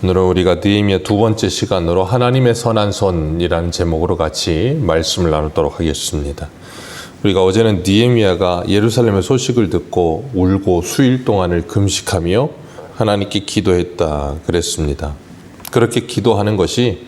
오늘은 우리가 느헤미야 두 번째 시간으로 하나님의 선한 손이라는 제목으로 같이 말씀을 나누도록 하겠습니다. 우리가 어제는 느헤미야가 예루살렘의 소식을 듣고 울고 수일 동안을 금식하며 하나님께 기도했다 그랬습니다. 그렇게 기도하는 것이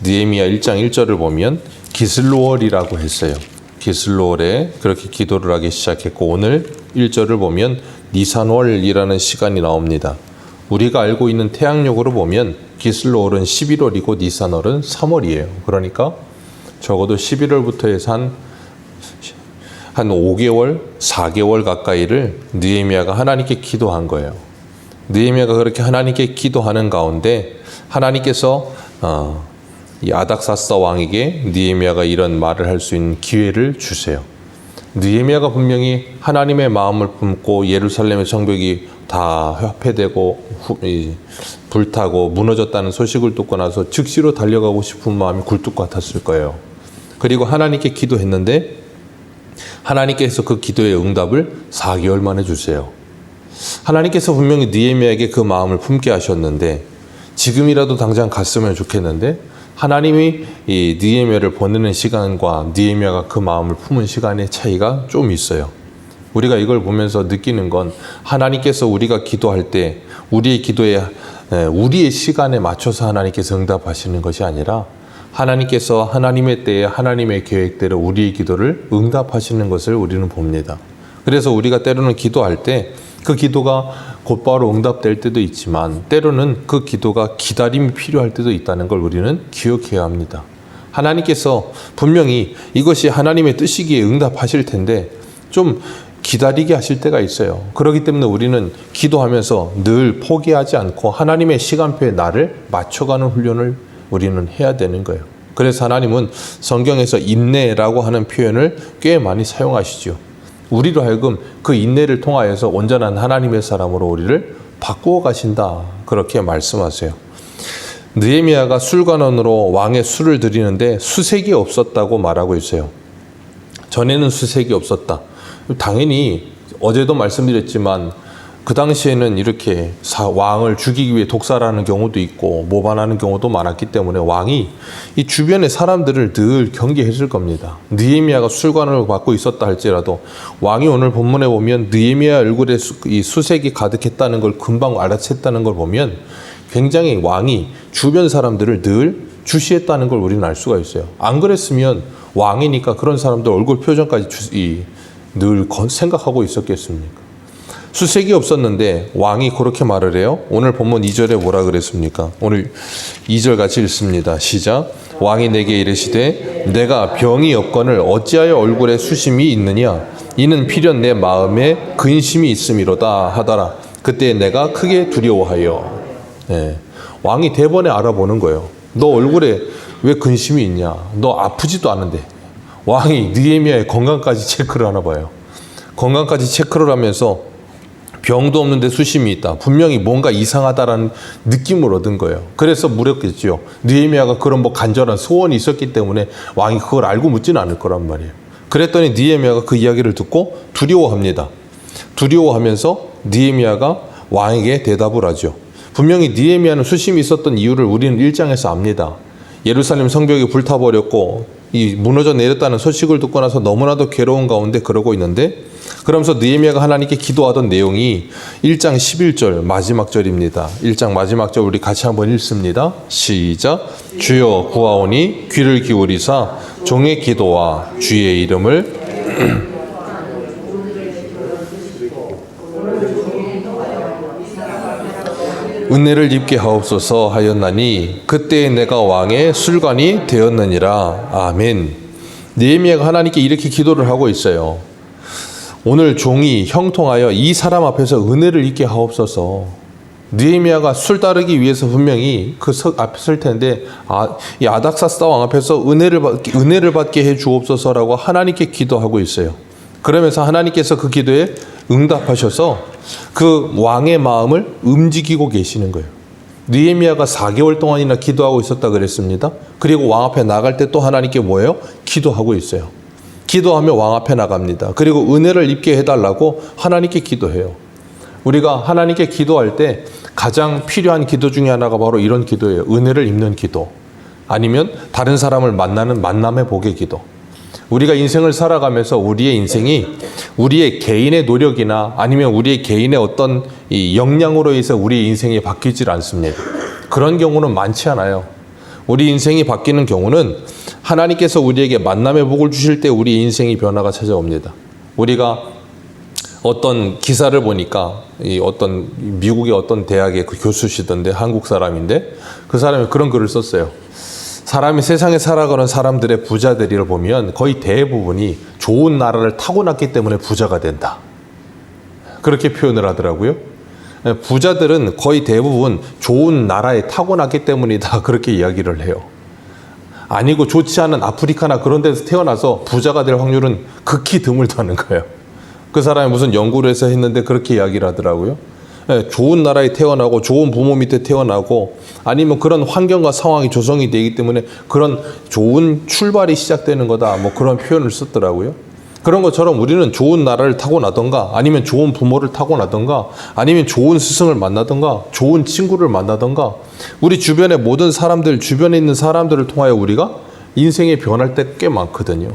느헤미야 1장 1절을 보면 기슬로월이라고 했어요. 기슬로월에 그렇게 기도를 하기 시작했고, 오늘 1절을 보면 니산월이라는 시간이 나옵니다. 우리가 알고 있는 태양력으로 보면 기슬로월은 11월이고 니산월은 3월이에요. 그러니까 적어도 11월부터 해서 한 5개월, 4개월 가까이를 느헤미야가 하나님께 기도한 거예요. 느헤미야가 그렇게 하나님께 기도하는 가운데 하나님께서 이 아닥사스다 왕에게 느헤미야가 이런 말을 할 수 있는 기회를 주세요. 느헤미야가 분명히 하나님의 마음을 품고 예루살렘의 성벽이 다 회폐되고 불타고 무너졌다는 소식을 듣고 나서 즉시로 달려가고 싶은 마음이 굴뚝 같았을 거예요. 그리고 하나님께 기도했는데 하나님께서 그 기도의 응답을 4개월 만에 주세요. 하나님께서 분명히 느헤미야에게 그 마음을 품게 하셨는데 지금이라도 당장 갔으면 좋겠는데 하나님이 이 느헤미야를 보내는 시간과 느헤미야가 그 마음을 품은 시간의 차이가 좀 있어요. 우리가 이걸 보면서 느끼는 건 하나님께서 우리가 기도할 때 우리의 기도에 우리의 시간에 맞춰서 하나님께서 응답하시는 것이 아니라 하나님께서 하나님의 때에 하나님의 계획대로 우리의 기도를 응답하시는 것을 우리는 봅니다. 그래서 우리가 때로는 기도할 때 그 기도가 곧바로 응답될 때도 있지만 때로는 그 기도가 기다림이 필요할 때도 있다는 걸 우리는 기억해야 합니다. 하나님께서 분명히 이것이 하나님의 뜻이기에 응답하실 텐데 좀 기다리게 하실 때가 있어요. 그렇기 때문에 우리는 기도하면서 늘 포기하지 않고 하나님의 시간표에 나를 맞춰가는 훈련을 우리는 해야 되는 거예요. 그래서 하나님은 성경에서 인내라고 하는 표현을 꽤 많이 사용하시죠. 우리로 하여금 그 인내를 통하여서 온전한 하나님의 사람으로 우리를 바꾸어 가신다, 그렇게 말씀하세요. 느헤미야가 술관원으로 왕의 술을 드리는데 수색이 없었다고 말하고 있어요. 전에는 수색이 없었다. 당연히 어제도 말씀드렸지만 그 당시에는 이렇게 왕을 죽이기 위해 독살하는 경우도 있고 모반하는 경우도 많았기 때문에 왕이 이 주변의 사람들을 늘 경계했을 겁니다. 느헤미야가 술관을 받고 있었다 할지라도 왕이 오늘 본문에 보면 느헤미야 얼굴에 이 수색이 가득했다는 걸 금방 알아챘다는 걸 보면 굉장히 왕이 주변 사람들을 늘 주시했다는 걸 우리는 알 수가 있어요. 안 그랬으면 왕이니까 그런 사람들 얼굴 표정까지 늘 생각하고 있었겠습니까? 수색이 없었는데 왕이 그렇게 말을 해요. 오늘 본문 2절에 뭐라 그랬습니까? 오늘 2절 같이 읽습니다. 시작. 왕이 내게 이르시되 내가 병이 없거늘 어찌하여 얼굴에 수심이 있느냐? 이는 필연 내 마음에 근심이 있음이로다 하더라. 그때 내가 크게 두려워하여. 왕이 대번에 알아보는 거예요. 너 얼굴에 왜 근심이 있냐? 너 아프지도 않은데. 왕이 느헤미야의 건강까지 체크를 하나 봐요. 건강까지 체크를 하면서 병도 없는데 수심이 있다. 분명히 뭔가 이상하다라는 느낌을 얻은 거예요. 그래서 물었겠죠. 느헤미야가 그런 간절한 소원이 있었기 때문에 왕이 그걸 알고 묻지는 않을 거란 말이에요. 그랬더니 느헤미야가 그 이야기를 듣고 두려워합니다. 두려워하면서 느헤미야가 왕에게 대답을 하죠. 분명히 느헤미야는 수심이 있었던 이유를 우리는 1장에서 압니다. 예루살렘 성벽이 불타버렸고 이 무너져 내렸다는 소식을 듣고 나서 너무나도 괴로운 가운데 그러고 있는데, 그러면서 느헤미야가 하나님께 기도하던 내용이 1장 11절 마지막 절입니다. 1장 마지막 절 우리 같이 한번 읽습니다. 시작. 주여 구하오니 귀를 기울이사 종의 기도와 주의 이름을 은혜를 입게 하옵소서 하였나니 그때 내가 왕의 술관이 되었느니라. 아멘. 느헤미야가 하나님께 이렇게 기도를 하고 있어요. 오늘 종이 형통하여 이 사람 앞에서 은혜를 입게 하옵소서. 느헤미야가 술 따르기 위해서 분명히 그 앞에 설 텐데 이 아닥사스다 왕 앞에서 은혜를 받게 해 주옵소서라고 하나님께 기도하고 있어요. 그러면서 하나님께서 그 기도에 응답하셔서 그 왕의 마음을 움직이고 계시는 거예요. 느헤미야가 4개월 동안이나 기도하고 있었다 그랬습니다. 그리고 왕 앞에 나갈 때 또 하나님께 뭐예요? 기도하고 있어요. 기도하며 왕 앞에 나갑니다. 그리고 은혜를 입게 해달라고 하나님께 기도해요. 우리가 하나님께 기도할 때 가장 필요한 기도 중에 하나가 바로 이런 기도예요. 은혜를 입는 기도. 아니면 다른 사람을 만나는 만남의 복의 기도. 우리가 인생을 살아가면서 우리의 인생이 우리의 개인의 노력이나 아니면 우리의 개인의 어떤 이 역량으로 해서 우리 인생이 바뀌질 않습니다. 그런 경우는 많지 않아요. 우리 인생이 바뀌는 경우는 하나님께서 우리에게 만남의 복을 주실 때 우리 인생이 변화가 찾아옵니다. 우리가 어떤 기사를 보니까 이 어떤 미국의 어떤 대학의 그 교수시던데 한국 사람인데 그 사람이 그런 글을 썼어요. 사람이 세상에 살아가는 사람들의 부자들을 보면 거의 대부분이 좋은 나라를 타고났기 때문에 부자가 된다. 그렇게 표현을 하더라고요. 부자들은 거의 대부분 좋은 나라에 타고났기 때문이다. 그렇게 이야기를 해요. 아니고 좋지 않은 아프리카나 그런 데서 태어나서 부자가 될 확률은 극히 드물다는 거예요. 그 사람이 무슨 연구를 해서 했는데 그렇게 이야기를 하더라고요. 좋은 나라에 태어나고 좋은 부모 밑에 태어나고 아니면 그런 환경과 상황이 조성이 되기 때문에 그런 좋은 출발이 시작되는 거다. 뭐 그런 표현을 썼더라고요. 그런 것처럼 우리는 좋은 나라를 타고나던가 아니면 좋은 부모를 타고나던가 아니면 좋은 스승을 만나던가 좋은 친구를 만나던가 우리 주변의 모든 사람들, 주변에 있는 사람들을 통하여 우리가 인생에 변할 때 꽤 많거든요.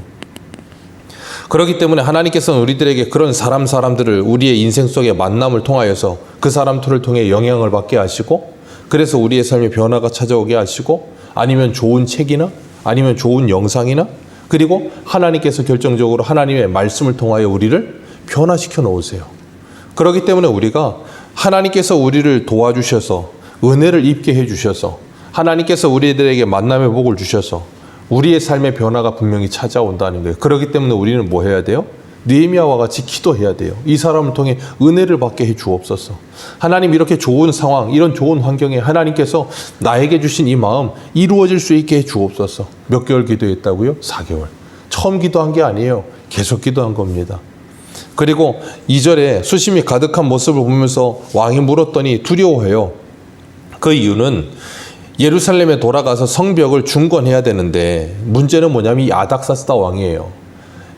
그렇기 때문에 하나님께서는 우리들에게 그런 사람들을 우리의 인생 속의 만남을 통하여서 그 사람들을 통해 영향을 받게 하시고 그래서 우리의 삶에 변화가 찾아오게 하시고 아니면 좋은 책이나 아니면 좋은 영상이나 그리고 하나님께서 결정적으로 하나님의 말씀을 통하여 우리를 변화시켜 놓으세요. 그렇기 때문에 우리가 하나님께서 우리를 도와주셔서 은혜를 입게 해주셔서 하나님께서 우리들에게 만남의 복을 주셔서 우리의 삶의 변화가 분명히 찾아온다는 거예요. 그렇기 때문에 우리는 뭐 해야 돼요? 느헤미야와 같이 기도해야 돼요. 이 사람을 통해 은혜를 받게 해 주옵소서. 하나님 이렇게 좋은 상황, 이런 좋은 환경에 하나님께서 나에게 주신 이 마음 이루어질 수 있게 해 주옵소서. 몇 개월 기도했다고요? 4개월. 처음 기도한 게 아니에요. 계속 기도한 겁니다. 그리고 2절에 수심이 가득한 모습을 보면서 왕이 물었더니 두려워해요. 그 이유는 예루살렘에 돌아가서 성벽을 중건해야 되는데 문제는 뭐냐면 이 아닥사스다 왕이에요.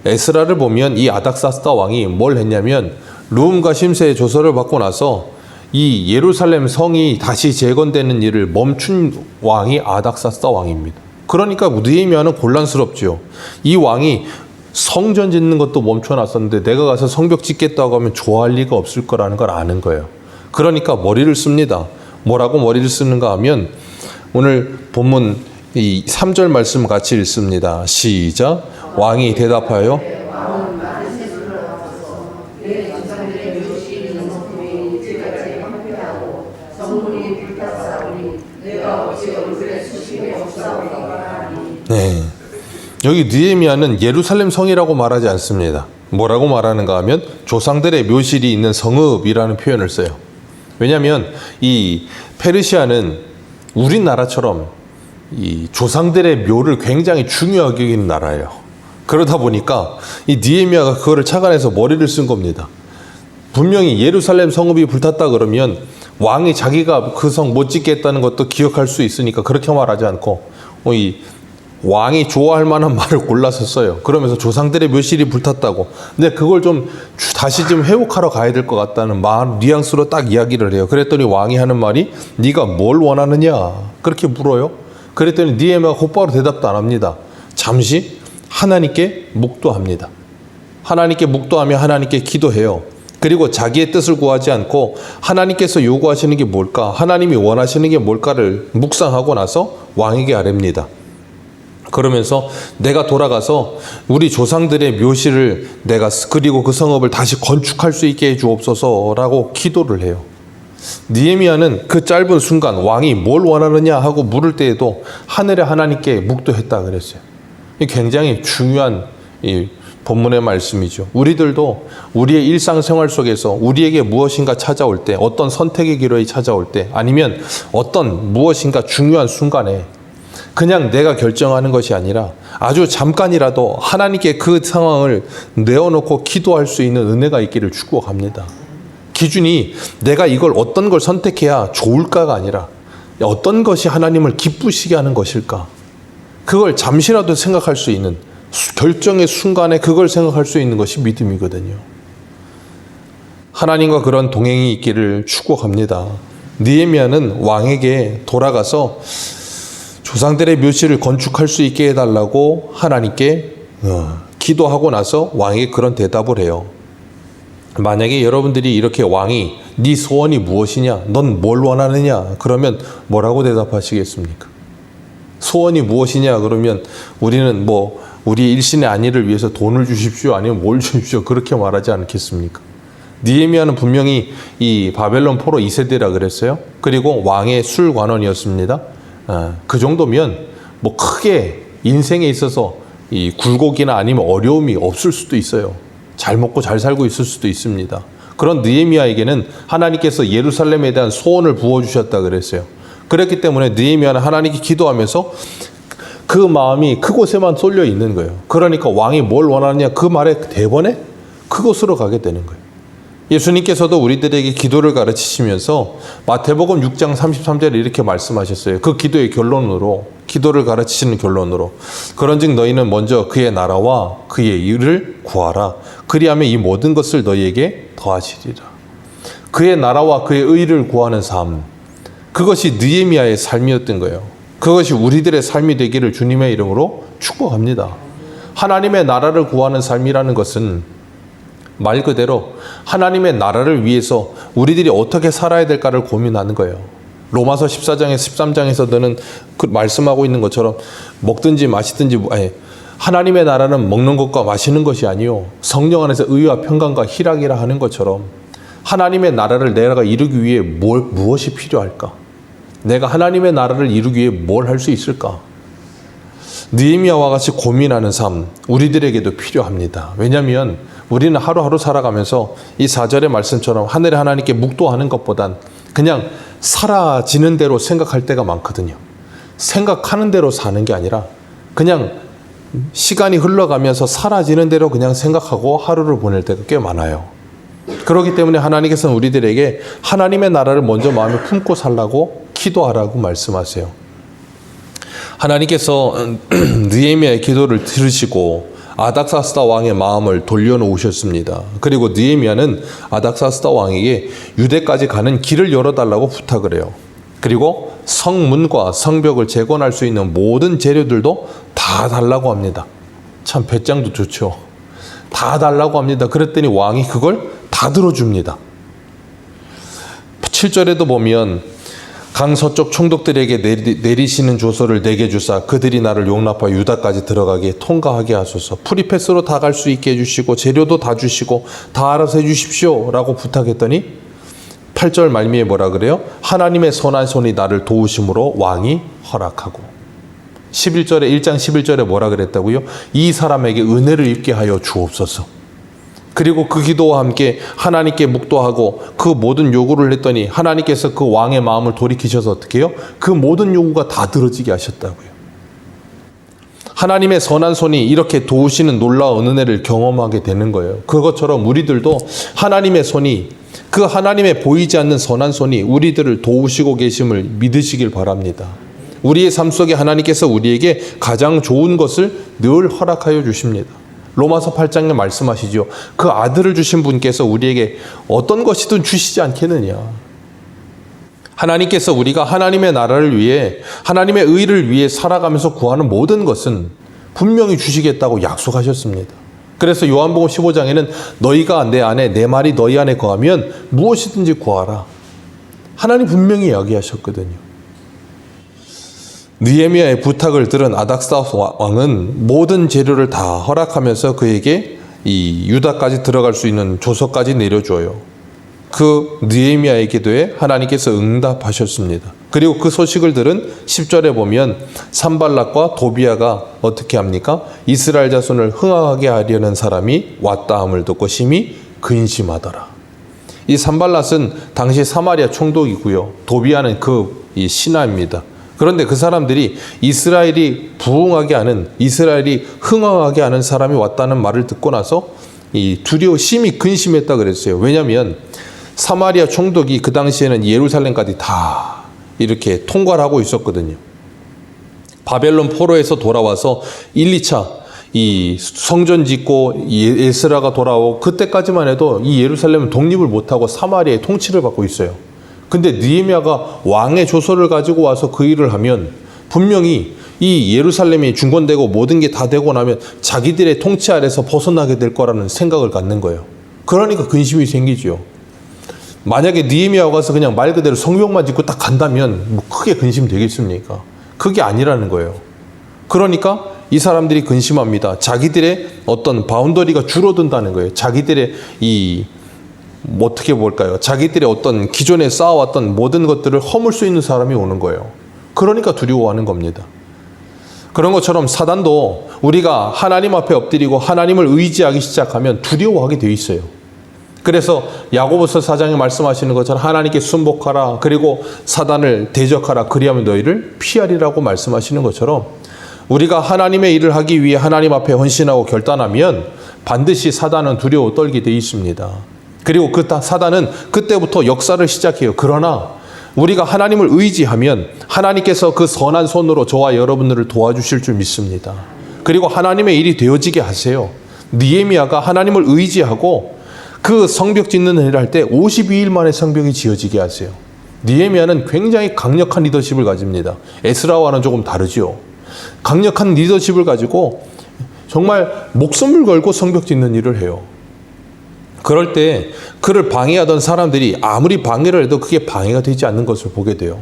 에스라를 보면 이 아닥사스다 왕이 뭘 했냐면 르훔과 심세의 조서를 받고 나서 이 예루살렘 성이 다시 재건되는 일을 멈춘 왕이 아닥사스다 왕입니다. 그러니까 느헤미야는 곤란스럽죠. 이 왕이 성전 짓는 것도 멈춰놨었는데 내가 가서 성벽 짓겠다고 하면 좋아할 리가 없을 거라는 걸 아는 거예요. 그러니까 머리를 씁니다. 뭐라고 머리를 쓰는가 하면 오늘 본문 이 3절 말씀 같이 읽습니다. 시작. 왕이 대답하여 네. 여기 느헤미야는 예루살렘 성이라고 말하지 않습니다. 뭐라고 말하는가 하면 조상들의 묘실이 있는 성읍이라는 표현을 써요. 왜냐하면 이 페르시아는 우리나라처럼 이 조상들의 묘를 굉장히 중요하게 여기는 나라예요. 그러다 보니까 이 느헤미야가 그거를 착안해서 머리를 쓴 겁니다. 분명히 예루살렘 성읍이 불탔다 그러면 왕이 자기가 그 성 못 짓겠다는 것도 기억할 수 있으니까 그렇게 말하지 않고 이 왕이 좋아할 만한 말을 골라서 써요. 그러면서 조상들의 묘실이 불탔다고. 근데 그걸 좀 다시 좀 회복하러 가야 될 것 같다는 뉘앙스로 딱 이야기를 해요. 그랬더니 왕이 하는 말이 네가 뭘 원하느냐 그렇게 물어요. 그랬더니 느헤미야가 곧바로 대답도 안 합니다. 잠시 하나님께 묵도합니다. 하나님께 묵도하며 하나님께 기도해요. 그리고 자기의 뜻을 구하지 않고 하나님께서 요구하시는 게 뭘까, 하나님이 원하시는 게 뭘까를 묵상하고 나서 왕에게 아뢰입니다. 그러면서 내가 돌아가서 우리 조상들의 묘실을 내가 그리고 그 성읍을 다시 건축할 수 있게 해 주옵소서라고 기도를 해요. 느헤미야는 그 짧은 순간 왕이 뭘 원하느냐 하고 물을 때에도 하늘의 하나님께 묵도했다 그랬어요. 굉장히 중요한 이 본문의 말씀이죠. 우리들도 우리의 일상생활 속에서 우리에게 무엇인가 찾아올 때, 어떤 선택의 기로에 찾아올 때, 아니면 어떤 무엇인가 중요한 순간에 그냥 내가 결정하는 것이 아니라 아주 잠깐이라도 하나님께 그 상황을 내어놓고 기도할 수 있는 은혜가 있기를 축복합니다. 기준이 내가 이걸 어떤 걸 선택해야 좋을까가 아니라 어떤 것이 하나님을 기쁘시게 하는 것일까, 그걸 잠시라도 생각할 수 있는 결정의 순간에 그걸 생각할 수 있는 것이 믿음이거든요. 하나님과 그런 동행이 있기를 축복합니다. 느헤미야는 왕에게 돌아가서 조상들의 묘실을 건축할 수 있게 해달라고 하나님께 기도하고 나서 왕에게 그런 대답을 해요. 만약에 여러분들이 이렇게 왕이 네 소원이 무엇이냐? 넌 뭘 원하느냐? 그러면 뭐라고 대답하시겠습니까? 소원이 무엇이냐? 그러면 우리는 우리 일신의 안위를 위해서 돈을 주십시오. 아니면 뭘 주십시오. 그렇게 말하지 않겠습니까? 느헤미야는 분명히 이 바벨론 포로 2세대라 그랬어요. 그리고 왕의 술관원이었습니다. 그 정도면 크게 인생에 있어서 이 굴곡이나 아니면 어려움이 없을 수도 있어요. 잘 먹고 잘 살고 있을 수도 있습니다. 그런 느헤미야에게는 하나님께서 예루살렘에 대한 소원을 부어주셨다 그랬어요. 그렇기 때문에 느헤미야는 하나님께 기도하면서 그 마음이 그곳에만 쏠려 있는 거예요. 그러니까 왕이 뭘 원하느냐 그 말에 대번에 그곳으로 가게 되는 거예요. 예수님께서도 우리들에게 기도를 가르치시면서 마태복음 6장 33절에 이렇게 말씀하셨어요. 그 기도의 결론으로, 기도를 가르치시는 결론으로, 그런즉 너희는 먼저 그의 나라와 그의 일을 구하라. 그리하면 이 모든 것을 너희에게 더하시리라. 그의 나라와 그의 의를 구하는 삶, 그것이 느헤미야의 삶이었던 거예요. 그것이 우리들의 삶이 되기를 주님의 이름으로 축복합니다. 하나님의 나라를 구하는 삶이라는 것은 말 그대로 하나님의 나라를 위해서 우리들이 어떻게 살아야 될까를 고민하는 거예요. 로마서 14장에서 13장에서는 말씀하고 있는 것처럼 먹든지 마시든지 하나님의 나라는 먹는 것과 마시는 것이 아니요 성령 안에서 의와 평강과 희락이라 하는 것처럼 하나님의 나라를 내가 이루기 위해 무엇이 필요할까? 내가 하나님의 나라를 이루기 위해 뭘 할 수 있을까? 느헤미야와 같이 고민하는 삶 우리들에게도 필요합니다. 왜냐하면 우리는 하루하루 살아가면서 이 4절의 말씀처럼 하늘의 하나님께 묵도하는 것보단 그냥 사라지는 대로 생각할 때가 많거든요. 생각하는 대로 사는 게 아니라 그냥 시간이 흘러가면서 사라지는 대로 그냥 생각하고 하루를 보낼 때가 꽤 많아요. 그렇기 때문에 하나님께서는 우리들에게 하나님의 나라를 먼저 마음에 품고 살라고 기도하라고 말씀하세요. 하나님께서 느헤미야의 기도를 들으시고 아닥사스다 왕의 마음을 돌려놓으셨습니다. 그리고 느헤미야는 아닥사스다 왕에게 유대까지 가는 길을 열어달라고 부탁을 해요. 그리고 성문과 성벽을 재건할 수 있는 모든 재료들도 다 달라고 합니다. 참 배짱도 좋죠. 다 달라고 합니다. 그랬더니 왕이 그걸 다 들어줍니다. 7절에도 보면 강 서쪽 총독들에게 내리시는 조서를 내게 주사 그들이 나를 용납하여 유다까지 들어가게 통과하게 하소서. 프리패스로 다 갈 수 있게 해주시고 재료도 다 주시고 다 알아서 해주십시오 라고 부탁했더니 8절 말미에 뭐라 그래요? 하나님의 선한 손이 나를 도우심으로 왕이 허락하고 11절에 1장 11절에 뭐라 그랬다고요? 이 사람에게 은혜를 입게 하여 주옵소서. 그리고 그 기도와 함께 하나님께 묵도하고 그 모든 요구를 했더니 하나님께서 그 왕의 마음을 돌이키셔서 어떻게 해요? 그 모든 요구가 다 들어지게 하셨다고요. 하나님의 선한 손이 이렇게 도우시는 놀라운 은혜를 경험하게 되는 거예요. 그것처럼 우리들도 하나님의 손이 그 하나님의 보이지 않는 선한 손이 우리들을 도우시고 계심을 믿으시길 바랍니다. 우리의 삶 속에 하나님께서 우리에게 가장 좋은 것을 늘 허락하여 주십니다. 로마서 8장에 말씀하시죠. 그 아들을 주신 분께서 우리에게 어떤 것이든 주시지 않겠느냐. 하나님께서 우리가 하나님의 나라를 위해 하나님의 의를 위해 살아가면서 구하는 모든 것은 분명히 주시겠다고 약속하셨습니다. 그래서 요한복음 15장에는 너희가 내 안에 내 말이 너희 안에 거하면 무엇이든지 구하라. 하나님 분명히 이야기하셨거든요. 느헤미야의 부탁을 들은 아닥사스 왕은 모든 재료를 다 허락하면서 그에게 이 유다까지 들어갈 수 있는 조서까지 내려줘요. 그 느헤미야의 기도에 하나님께서 응답하셨습니다. 그리고 그 소식을 들은 10절에 보면 산발락과 도비아가 어떻게 합니까? 이스라엘 자손을 흥하게 하려는 사람이 왔다 함을 듣고 심히 근심하더라. 이 산발락은 당시 사마리아 총독이고요. 도비아는 이 신하입니다. 그런데 그 사람들이 이스라엘이 부흥하게 하는, 이스라엘이 흥황하게 하는 사람이 왔다는 말을 듣고 나서 심히 근심했다 그랬어요. 왜냐하면 사마리아 총독이 그 당시에는 예루살렘까지 다 이렇게 통과를 하고 있었거든요. 바벨론 포로에서 돌아와서 1, 2차 이 성전 짓고 에스라가 돌아오고 그때까지만 해도 이 예루살렘은 독립을 못하고 사마리아의 통치를 받고 있어요. 근데 느헤미야가 왕의 조서를 가지고 와서 그 일을 하면 분명히 이 예루살렘이 중건되고 모든 게 다 되고 나면 자기들의 통치 아래서 벗어나게 될 거라는 생각을 갖는 거예요. 그러니까 근심이 생기죠. 만약에 느헤미야가 가서 그냥 말 그대로 성벽만 짓고 딱 간다면 뭐 크게 근심 되겠습니까? 그게 아니라는 거예요. 그러니까 이 사람들이 근심합니다. 자기들의 어떤 바운더리가 줄어든다는 거예요. 자기들의 어떻게 볼까요? 자기들의 어떤 기존에 쌓아왔던 모든 것들을 허물 수 있는 사람이 오는 거예요. 그러니까 두려워하는 겁니다. 그런 것처럼 사단도 우리가 하나님 앞에 엎드리고 하나님을 의지하기 시작하면 두려워하게 돼 있어요. 그래서 야고보서 4장에 말씀하시는 것처럼 하나님께 순복하라, 그리고 사단을 대적하라, 그리하면 너희를 피하리라고 말씀하시는 것처럼 우리가 하나님의 일을 하기 위해 하나님 앞에 헌신하고 결단하면 반드시 사단은 두려워 떨게 돼 있습니다. 그리고 사단은 그때부터 역사를 시작해요. 그러나 우리가 하나님을 의지하면 하나님께서 그 선한 손으로 저와 여러분들을 도와주실 줄 믿습니다. 그리고 하나님의 일이 되어지게 하세요. 느헤미야가 하나님을 의지하고 그 성벽 짓는 일을 할 때 52일 만에 성벽이 지어지게 하세요. 느헤미야는 굉장히 강력한 리더십을 가집니다. 에스라와는 조금 다르죠. 강력한 리더십을 가지고 정말 목숨을 걸고 성벽 짓는 일을 해요. 그럴 때 그를 방해하던 사람들이 아무리 방해를 해도 그게 방해가 되지 않는 것을 보게 돼요.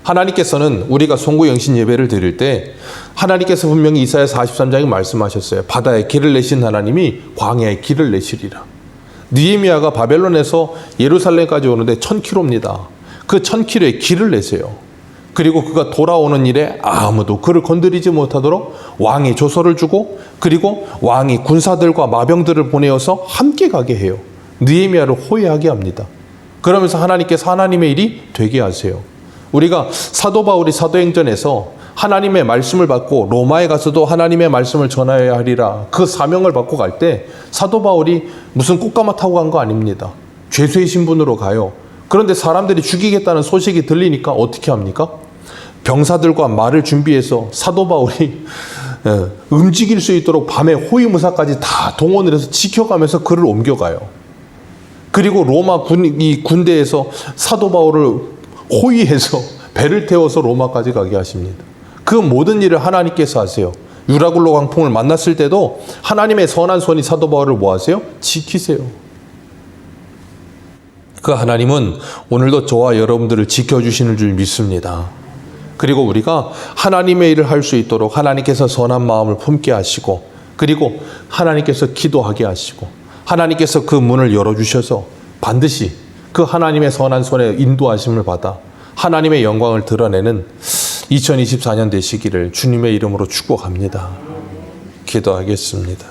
하나님께서는 우리가 송구영신 예배를 드릴 때 하나님께서 분명히 이사야 43장에 말씀하셨어요. 바다에 길을 내신 하나님이 광야에 길을 내시리라. 느헤미야가 바벨론에서 예루살렘까지 오는데 1000km입니다. 그 1000km에 길을 내세요. 그리고 그가 돌아오는 일에 아무도 그를 건드리지 못하도록 왕이 조서를 주고, 그리고 왕이 군사들과 마병들을 보내어서 함께 가게 해요. 느헤미야를 호위하게 합니다. 그러면서 하나님께서 하나님의 일이 되게 하세요. 우리가 사도 바울이 사도행전에서 하나님의 말씀을 받고 로마에 가서도 하나님의 말씀을 전하여야 하리라, 그 사명을 받고 갈 때 사도 바울이 무슨 꽃가마 타고 간 거 아닙니다. 죄수의 신분으로 가요. 그런데 사람들이 죽이겠다는 소식이 들리니까 어떻게 합니까? 병사들과 말을 준비해서 사도 바울이 움직일 수 있도록 밤에 호위무사까지 다 동원을 해서 지켜가면서 그를 옮겨가요. 그리고 로마 군대에서 사도 바울을 호위해서 배를 태워서 로마까지 가게 하십니다. 그 모든 일을 하나님께서 하세요. 유라굴로 광풍을 만났을 때도 하나님의 선한 손이 사도 바울을 뭐 하세요? 지키세요. 그 하나님은 오늘도 저와 여러분들을 지켜주시는 줄 믿습니다. 그리고 우리가 하나님의 일을 할 수 있도록 하나님께서 선한 마음을 품게 하시고, 그리고 하나님께서 기도하게 하시고, 하나님께서 그 문을 열어주셔서 반드시 그 하나님의 선한 손에 인도하심을 받아 하나님의 영광을 드러내는 2024년 되시기를 주님의 이름으로 축복합니다. 기도하겠습니다.